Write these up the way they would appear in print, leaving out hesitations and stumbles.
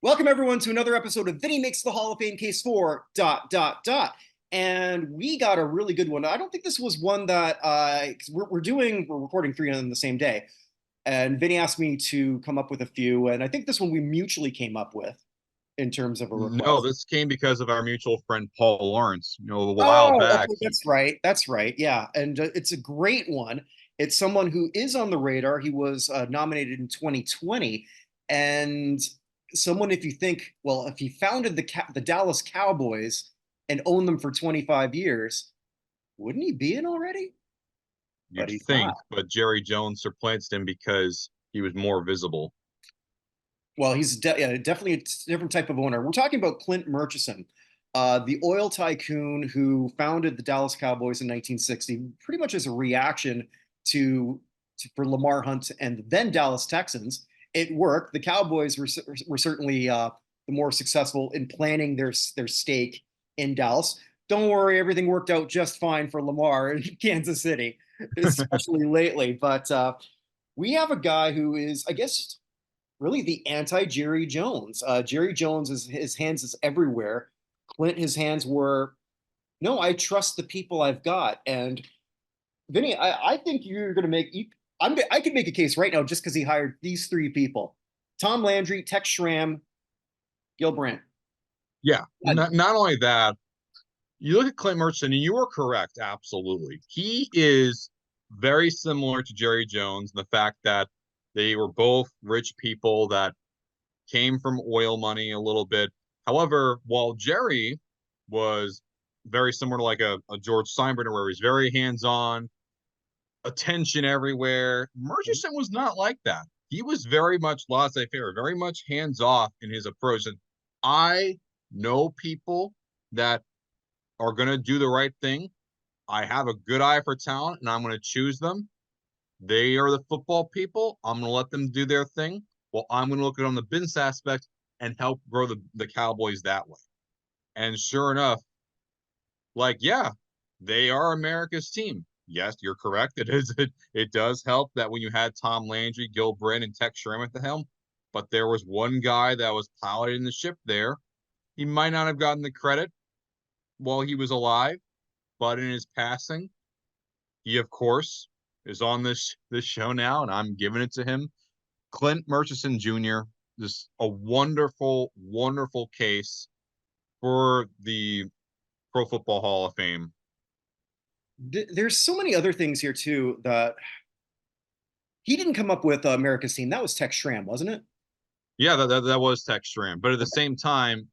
Welcome everyone to another episode of Vinny Makes the Hall of Fame Case for ... And we got a really good one. I don't think this was one that we're recording three on the same day. And Vinny asked me to come up with a few, and I think this one we mutually came up with in terms of a No, request. this came because of our mutual friend Paul Lawrence. A while Oh, back. that's right. That's right. Yeah, and it's a great one. It's someone who is on the radar. He was nominated in 2020, and someone, if you think, well, if he founded the Dallas Cowboys and owned them for 25 years, wouldn't he be in already? But You'd he's not. think, but Jerry Jones supplanted him because he was more visible. Well, he's definitely a different type of owner. We're talking about Clint Murchison, the oil tycoon who founded the Dallas Cowboys in 1960, pretty much as a reaction for Lamar Hunt and then Dallas Texans. It worked. The Cowboys were certainly the more successful in planning their stake in Dallas. Don't worry, everything worked out just fine for Lamar in Kansas City, especially lately. But we have a guy who is, I guess, really the anti-Jerry Jones. Jerry Jones his hands is everywhere. Clint, his hands were, no, I trust the people I've got. And Vinny, I think you're going to I could make a case right now just because he hired these three people: Tom Landry, Tex Schramm, Gil Brandt. Yeah, not only that, you look at Clint Murchison, and you were correct. Absolutely. He is very similar to Jerry Jones in the fact that they were both rich people that came from oil money a little bit. However, while Jerry was very similar to like a George Steinbrenner, where he's very hands-on, attention everywhere, Murchison was not like that. He was very much laissez-faire, very much hands-off in his approach. And I know people that are going to do the right thing. I have a good eye for talent, and I'm going to choose them. They are the football people. I'm going to let them do their thing. Well, I'm going to look at on the business aspect and help grow the Cowboys that way. And sure enough, yeah, they are America's team. Yes, you're correct. It does help that when you had Tom Landry, Gil Brandt, and Tex Schramm at the helm, but there was one guy that was piloting the ship there. He might not have gotten the credit while he was alive, but in his passing, he of course is on this show now, and I'm giving it to him. Clint Murchison Jr. Just a wonderful, wonderful case for the Pro Football Hall of Fame. There's so many other things here too that he didn't come up with. America's team, that was Tex Schramm, wasn't it? Yeah, that was Tex Schramm, but at the same time,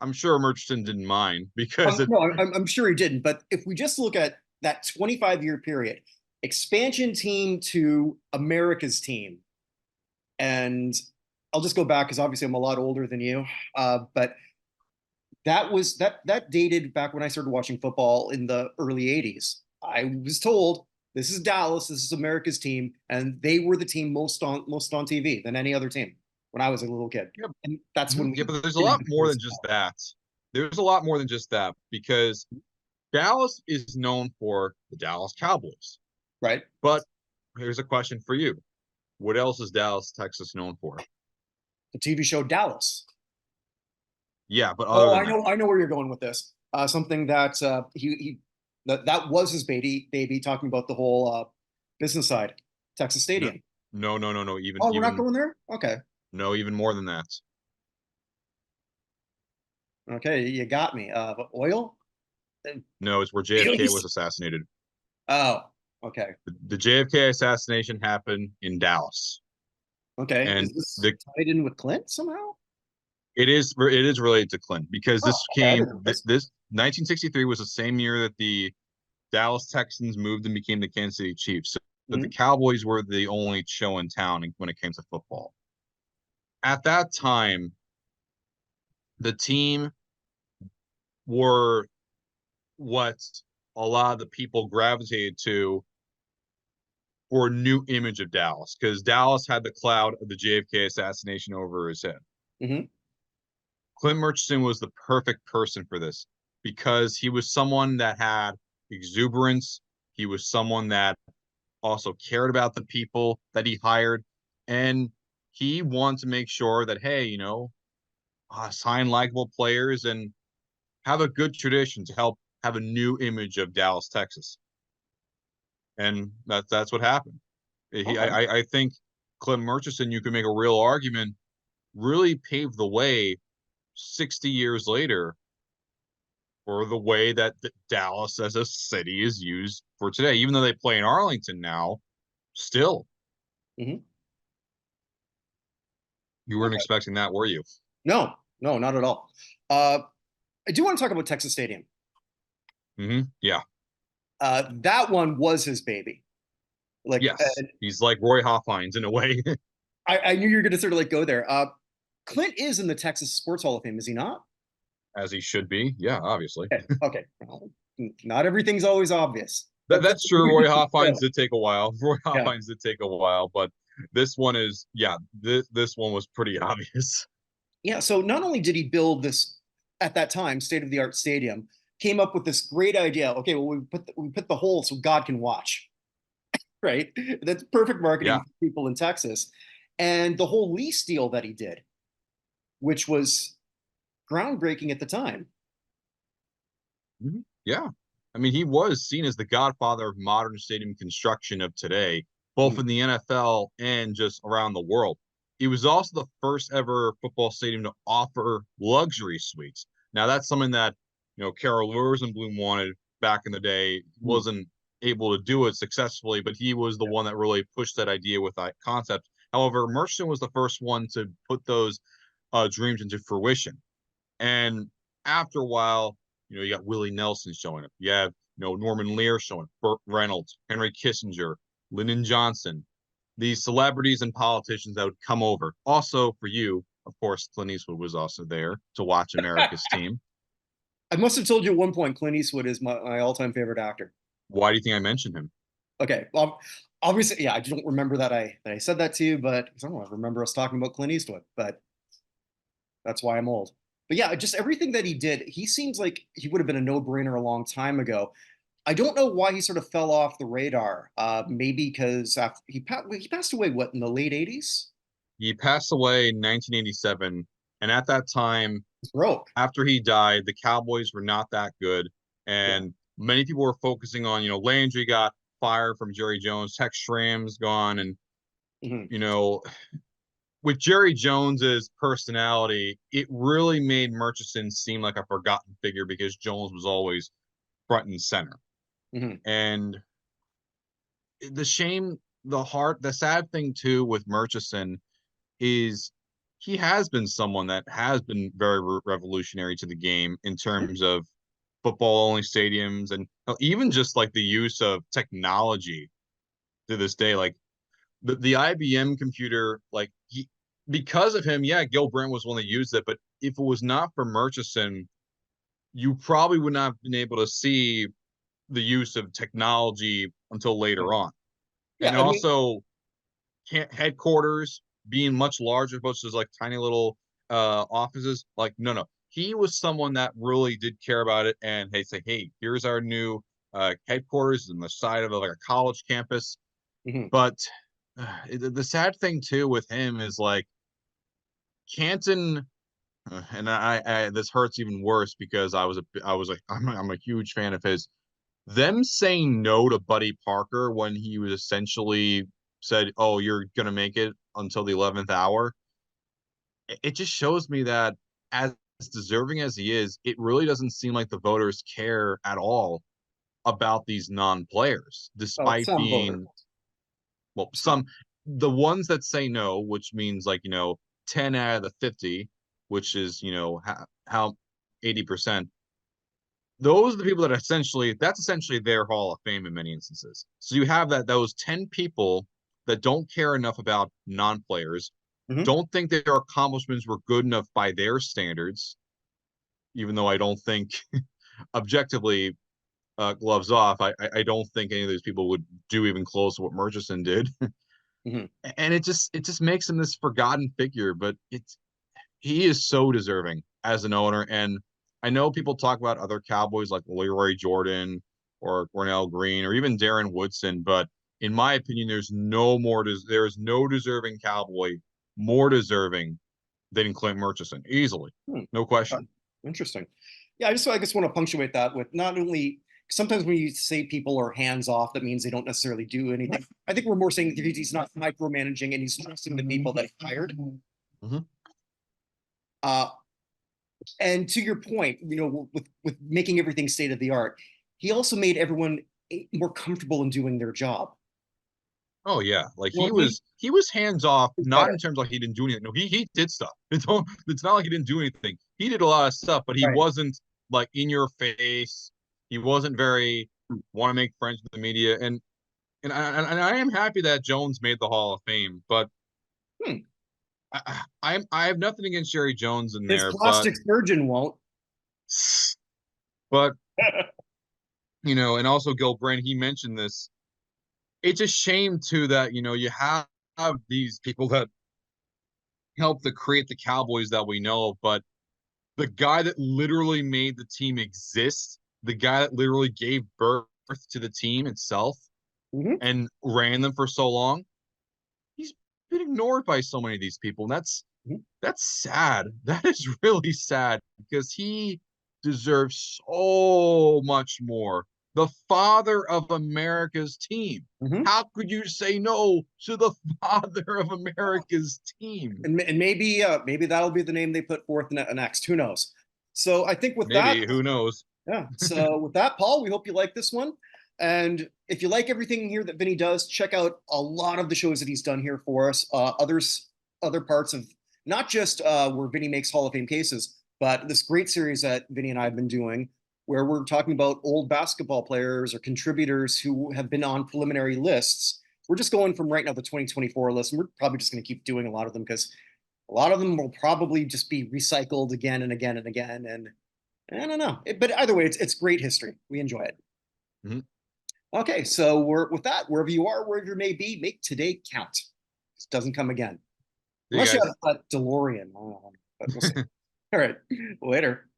I'm sure Murchison didn't mind because No, I'm sure he didn't. But if we just look at that 25-year period, expansion team to America's team, and I'll just go back because obviously I'm a lot older than you, but that dated back when I started watching football in the early 80s. I was told this is Dallas, this is America's team, and they were the team most on TV than any other team when I was a little kid. yeah, And that's when we but there's a lot more than just that. There's a lot more than just that because Dallas is known for the Dallas Cowboys. right. But here's a question for you. What else is Dallas, Texas known for? The TV show Dallas. Yeah, but other Oh, than that, I know where you're going with this. Something that that was his baby talking about the whole business side, Texas no, Stadium. no. Oh, we're not going there. Okay, No, even more than that. okay, you got me. Oil. No, it's where JFK was assassinated. Oh, okay, The JFK assassination happened in Dallas, okay. and Is this the tied in with Clint somehow? it is related to Clint because Oh, this okay, I came didn't know this. this 1963 was the same year that the Dallas Texans moved and became the Kansas City Chiefs. that the Mhm. Cowboys were the only show in town when it came to football. At that time, the team were what a lot of the people gravitated to for a new image of Dallas, because Dallas had the cloud of the JFK assassination over his head. Mhm. Clint Murchison was the perfect person for this because he was someone that had exuberance. He was someone that also cared about the people that he hired. And he wanted to make sure that, hey, sign likable players and have a good tradition to help have a new image of Dallas, Texas. And that's what happened. Okay. I think Clint Murchison, you can make a real argument, really paved the way 60 years later for the way that Dallas as a city is used for today. Even though they play in Arlington now, still, Mhm. you weren't Okay. expecting that, were you? No, no, not at all. Uh, I do want to talk about Texas Stadium. Yeah. That one was his baby. Like, Yes. He's like Roy Hoffines in a way, I knew you were going to sort of like go there. Clint is in the Texas Sports Hall of Fame, is he not? as he should be. Yeah, obviously. Okay. Okay. Well, not everything's always obvious. That's true. Roy Hoffines did take a while. Roy Yeah. Hoffines did take a while, but this one is, yeah, this one was pretty obvious. Yeah. So not only did he build this at that time state of the art stadium, came up with this great idea. Okay, well we put the hole so God can watch. Right. That's perfect marketing Yeah. for people in Texas, and the whole lease deal that he did, which was groundbreaking at the time. Yeah. I mean, he was seen as the godfather of modern stadium construction of today, both Mhm. in the NFL and just around the world. He was also the first ever football stadium to offer luxury suites. Now, that's something that, Carol Rosenblum wanted back in the day. Mhm. Wasn't able to do it successfully, but he was the one that really pushed that idea with that concept. However, Murchison was the first one to put those dreams into fruition. And after a while, you got Willie Nelson showing up. You have, Norman Lear showing up, Burt Reynolds, Henry Kissinger, Lyndon Johnson, these celebrities and politicians that would come over. Also, for you, of course, Clint Eastwood was also there to watch America's team. I must have told you at one point Clint Eastwood is my all-time favorite actor. Why do you think I mentioned him? Okay, well, obviously, yeah, I don't remember that I said that to you, but I don't know, I remember us talking about Clint Eastwood, but that's why I'm old. But yeah, just everything that he did, he seems like he would have been a no-brainer a long time ago. I don't know why he sort of fell off the radar. Maybe because after he passed away, what, in the late 80s? He passed away in 1987, and at that time, He's broke. after he died, the Cowboys were not that good, Yeah. and many people were focusing on, Landry got fired from Jerry Jones, Tex Schramm's gone, and Mhm. you know, with Jerry Jones's personality, it really made Murchison seem like a forgotten figure because Jones was always front and center. Mhm. And the shame, the sad thing too with Murchison is he has been someone that has been very revolutionary to the game in terms of football only stadiums and even just like the use of technology to this day. Like the IBM computer, like because of him, yeah, Gil Brandt was one that used it. But if it was not for Murchison, you probably would not have been able to see the use of technology until later on. Yeah, And I mean, also headquarters being much larger versus like tiny little offices. Like, no. He was someone that really did care about it and hey, say, hey, here's our new headquarters on the side of like a college campus. mhm. But the sad thing too with him is like Canton, and I this hurts even worse because I was like I'm a huge fan of his. Them saying no to Buddy Parker when he was essentially said, "Oh, you're gonna make it until the 11th hour." It just shows me that as deserving as he is, it really doesn't seem like the voters care at all about these non-players, Oh, despite some voters. being well, Some. the ones that say no, which means like 10 out of the 50, which is how 80%. those are the people that that's essentially their Hall of Fame in many instances. So you have those 10 people that don't care enough about non-players, Mhm. don't think their accomplishments were good enough by their standards, even though I don't think objectively, gloves off, I don't think any of these people would do even close to what Murchison did. Mhm. And it just makes him this forgotten figure, but he is so deserving as an owner. And I know people talk about other Cowboys like Leroy Jordan or Cornell Green or even Darren Woodson, but in my opinion, there is no deserving Cowboy more deserving than Clint Murchison, easily, Hmm. no question. Interesting. Yeah, I just want to punctuate that with not only sometimes when you say people are hands off, that means they don't necessarily do anything. I think we're more saying that he's not micromanaging and he's trusting the people that he hired. Mhm. Uh, and to your point, with making everything state of the art, he also made everyone more comfortable in doing their job. Oh yeah, like You know he what I mean? was he was hands off, It's not better. in terms of like he didn't do anything. No, he did stuff. It's not like he didn't do anything. He did a lot of stuff, but he Right. wasn't like in your face. He wasn't very want to make friends with the media, and I am happy that Jones made the Hall of Fame, but Hmm. I have nothing against Jerry Jones in His there, plastic surgeon won't. but and also Gil Brand, he mentioned this. It's a shame too that you have these people that help to create the Cowboys that we know, but the guy that literally made the team exist, the guy that literally gave birth to the team itself Mhm. and ran them for so long, he's been ignored by so many of these people. And Mhm. that's sad. That is really sad because he deserves so much more. The father of America's team. Mhm. How could you say no to the father of America's team? And maybe that'll be the name they put forth next. Who knows? So I think with that, Maybe, who knows? yeah. So with that, Paul, we hope you like this one. And if you like everything here that Vinny does, check out a lot of the shows that he's done here for us. Other parts of not just where Vinny makes Hall of Fame cases, but this great series that Vinny and I have been doing, where we're talking about old basketball players or contributors who have been on preliminary lists. We're just going from right now the 2024 list, and we're probably just going to keep doing a lot of them because a lot of them will probably just be recycled again and again and again. And I don't know. But either way, it's great history. We enjoy it. Mhm. Okay, so we're with that, wherever you are, wherever you may be, make today count. This doesn't come again. See you Unless you guys. have a DeLorean. I don't know, but we'll see. All right. Later.